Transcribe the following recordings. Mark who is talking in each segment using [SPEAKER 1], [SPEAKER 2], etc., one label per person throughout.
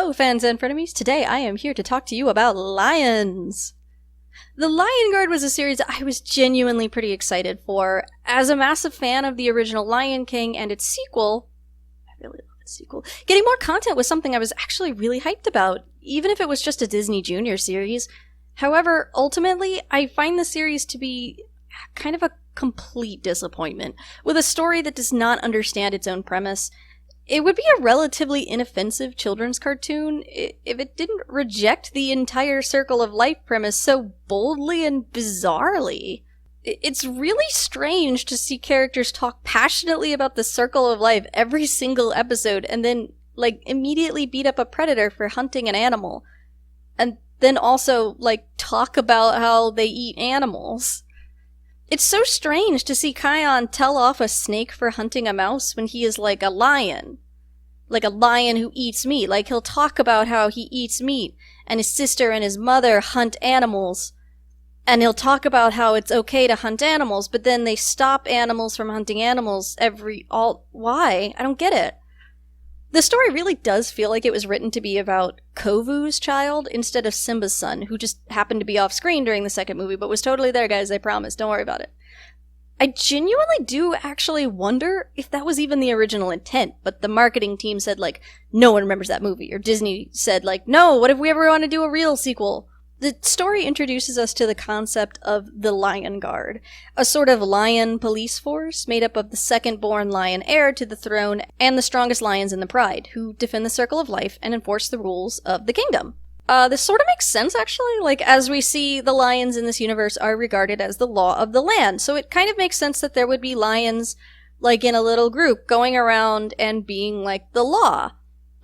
[SPEAKER 1] Hello, fans and frenemies. Today I am here to talk to you about Lions. The Lion Guard was a series I was genuinely pretty excited for. As a massive fan of the original Lion King and its sequel, I really love its sequel, getting more content was something I was actually really hyped about, even if it was just a Disney Junior series. However, ultimately, I find the series to be kind of a complete disappointment, with a story that does not understand its own premise. It would be a relatively inoffensive children's cartoon if it didn't reject the entire circle of life premise so boldly and bizarrely. It's really strange to see characters talk passionately about the circle of life every single episode and then, immediately beat up a predator for hunting an animal. And then also, talk about how they eat animals. It's so strange to see Kion tell off a snake for hunting a mouse when he is like a lion. Like a lion who eats meat. He'll talk about how he eats meat, and his sister and his mother hunt animals. And he'll talk about how it's okay to hunt animals, but then they stop animals from hunting animals why? I don't get it. The story really does feel like it was written to be about Kovu's child instead of Simba's son, who just happened to be off screen during the second movie, but was totally there, guys, I promise. Don't worry about it. I genuinely do actually wonder if that was even the original intent, but the marketing team said, no one remembers that movie, or Disney said, no, what if we ever want to do a real sequel? The story introduces us to the concept of the Lion Guard, a sort of lion police force made up of the second-born lion heir to the throne and the strongest lions in the pride, who defend the circle of life and enforce the rules of the kingdom. This sort of makes sense, actually. As we see, the lions in this universe are regarded as the law of the land, so it kind of makes sense that there would be lions, in a little group, going around and being, the law.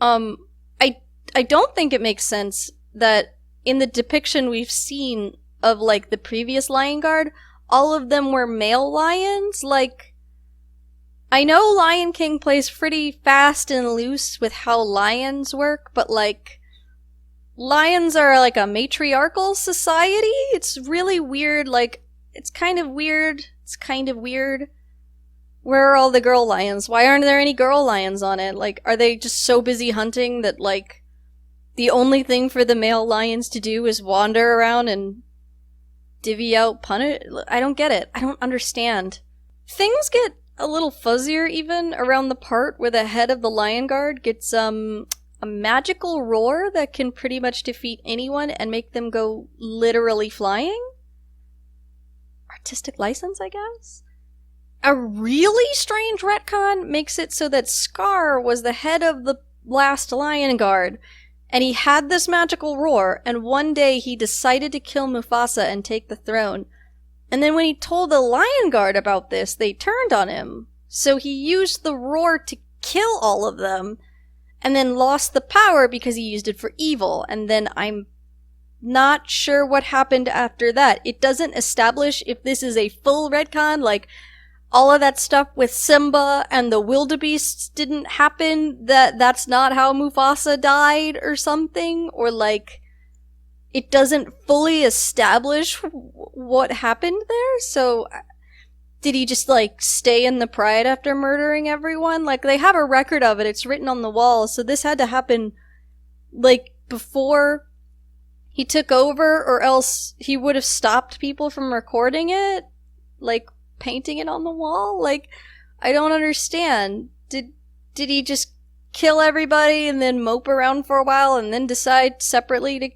[SPEAKER 1] I don't think it makes sense that in the depiction we've seen of, the previous Lion Guard, all of them were male lions. I know Lion King plays pretty fast and loose with how lions work, but, lions are, a matriarchal society? It's really weird, it's kind of weird. Where are all the girl lions? Why aren't there any girl lions on it? Are they just so busy hunting that, the only thing for the male lions to do is wander around and divvy out punishment? I don't get it. I don't understand. Things get a little fuzzier even around the part where the head of the Lion Guard gets, a magical roar that can pretty much defeat anyone and make them go literally flying? Artistic license, I guess? A really strange retcon makes it so that Scar was the head of the last Lion Guard, and he had this magical roar, and one day he decided to kill Mufasa and take the throne. And then when he told the Lion Guard about this, they turned on him. So he used the roar to kill all of them, and then lost the power because he used it for evil. And then I'm not sure what happened after that. It doesn't establish if this is a full retcon, all of that stuff with Simba and the wildebeests didn't happen, that's not how Mufasa died or something, or it doesn't fully establish what happened there. So did he just stay in the pride after murdering everyone? They have a record of it, it's written on the wall, so this had to happen before he took over, or else he would have stopped people from recording it, painting it on the wall. I don't understand. Did he just kill everybody and then mope around for a while and then decide separately to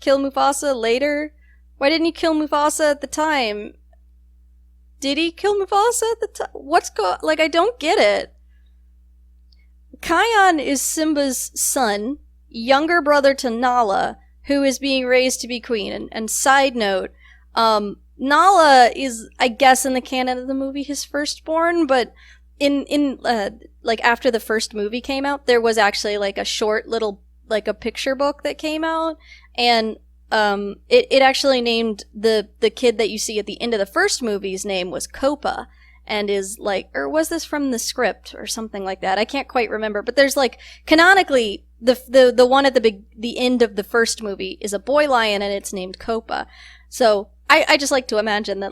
[SPEAKER 1] kill Mufasa later? Why didn't he kill Mufasa at the time? Did he kill Mufasa at the time? I don't get it. Kion is Simba's son, younger brother to Nala, who is being raised to be queen. And side note, Nala is, I guess, in the canon of the movie, his firstborn, but in after the first movie came out, there was actually, a short little, a picture book that came out, and, it actually named the kid that you see at the end of the first movie's name was Kopa, and is, or was this from the script, or something like that? I can't quite remember, but there's, canonically, the one at the end of the first movie is a boy lion, and it's named Kopa. So, I just like to imagine that,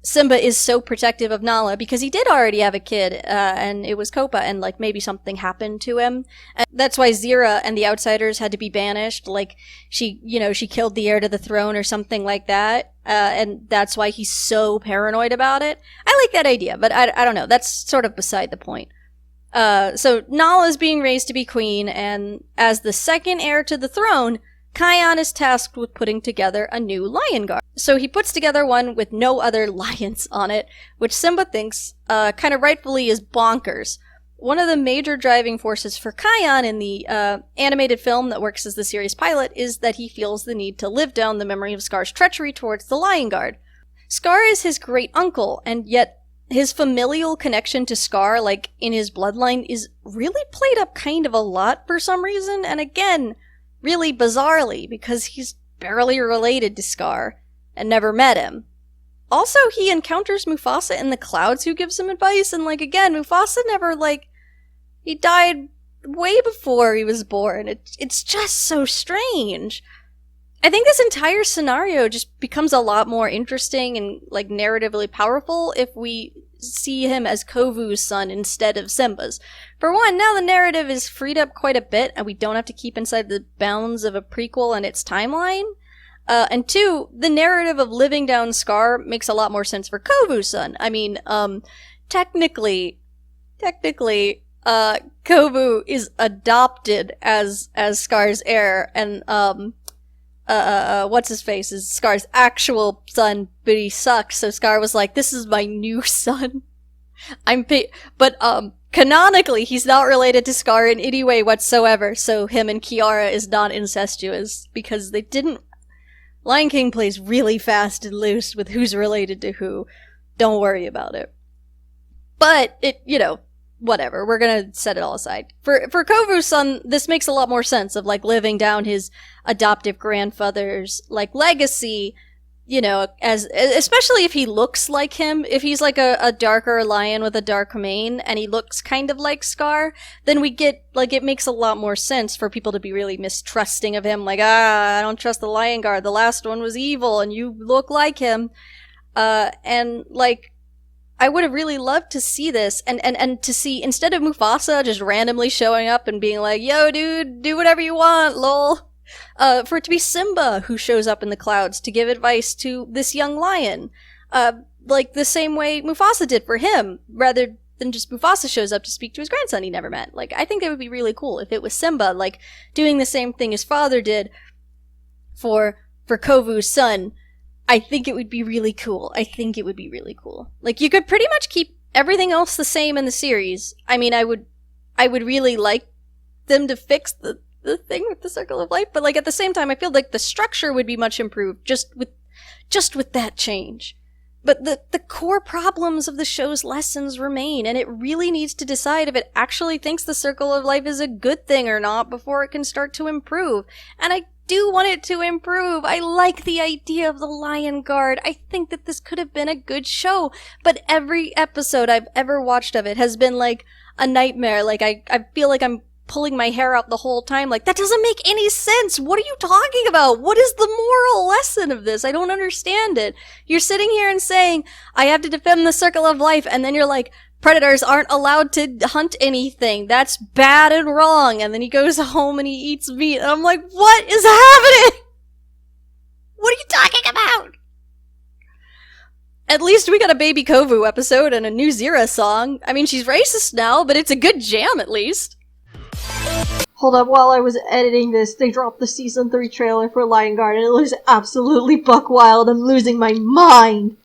[SPEAKER 1] Simba is so protective of Nala because he did already have a kid, and it was Kopa, and like maybe something happened to him. And that's why Zira and the Outsiders had to be banished. Like she killed the heir to the throne or something like that, and that's why he's so paranoid about it. I like that idea, but I don't know. That's sort of beside the point. So Nala is being raised to be queen, and as the second heir to the throne, Kion is tasked with putting together a new lion guard. So he puts together one with no other lions on it, which Simba thinks kind of rightfully is bonkers. One of the major driving forces for Kion in the animated film that works as the series pilot is that he feels the need to live down the memory of Scar's treachery towards the Lion Guard. Scar is his great uncle, and yet his familial connection to Scar, like in his bloodline, is really played up kind of a lot for some reason, and again, really bizarrely, because he's barely related to Scar and never met him. Also, he encounters Mufasa in the clouds who gives him advice, and like again, Mufasa never he died way before he was born. It's just so strange. I think this entire scenario just becomes a lot more interesting and like narratively powerful if we see him as Kovu's son instead of Simba's. For one, now the narrative is freed up quite a bit and we don't have to keep inside the bounds of a prequel and its timeline. And two, the narrative of living down Scar makes a lot more sense for Kovu's son. I mean, technically, Kovu is adopted as Scar's heir, and what's his face is Scar's actual son, but he sucks. So Scar was like, "This is my new son." But canonically, he's not related to Scar in any way whatsoever. So him and Kiara is not incestuous because they didn't. Lion King plays really fast and loose with who's related to who. Don't worry about it. But whatever. We're gonna set it all aside. For Kovu's son, this makes a lot more sense of like living down his adoptive grandfather's like legacy, as especially if he looks like him. If he's like a darker lion with a dark mane and he looks kind of like Scar, then we get like it makes a lot more sense for people to be really mistrusting of him. Like, I don't trust the Lion Guard. The last one was evil and you look like him. And like I would have really loved to see this and to see, instead of Mufasa just randomly showing up and being like, "Yo, dude, do whatever you want, lol," for it to be Simba who shows up in the clouds to give advice to this young lion. Like the same way Mufasa did for him, rather than just Mufasa shows up to speak to his grandson he never met. Like, I think that would be really cool if it was Simba, like, doing the same thing his father did for Kovu's son. I think it would be really cool. Like, you could pretty much keep everything else the same in the series. I mean, I would really like them to fix the thing with the Circle of Life, but like at the same time, I feel like the structure would be much improved just with that change. But the core problems of the show's lessons remain, and it really needs to decide if it actually thinks the Circle of Life is a good thing or not before it can start to improve. And I do want it to improve. I like the idea of the Lion Guard. I think that this could have been a good show, but every episode I've ever watched of it has been like a nightmare. Like I feel like I'm pulling my hair out the whole time. Like, that doesn't make any sense. What are you talking about? What is the moral lesson of this? I don't understand it. You're sitting here and saying, I have to defend the Circle of Life, and then you're like, predators aren't allowed to hunt anything. That's bad and wrong. And then he goes home and he eats meat. And I'm like, what is happening? What are you talking about? At least we got a Baby Kovu episode and a new Zira song. I mean, she's racist now, but it's a good jam at least.
[SPEAKER 2] Hold up, while I was editing this, they dropped the Season 3 trailer for Lion Guard, and it looks absolutely buck wild. I'm losing my mind!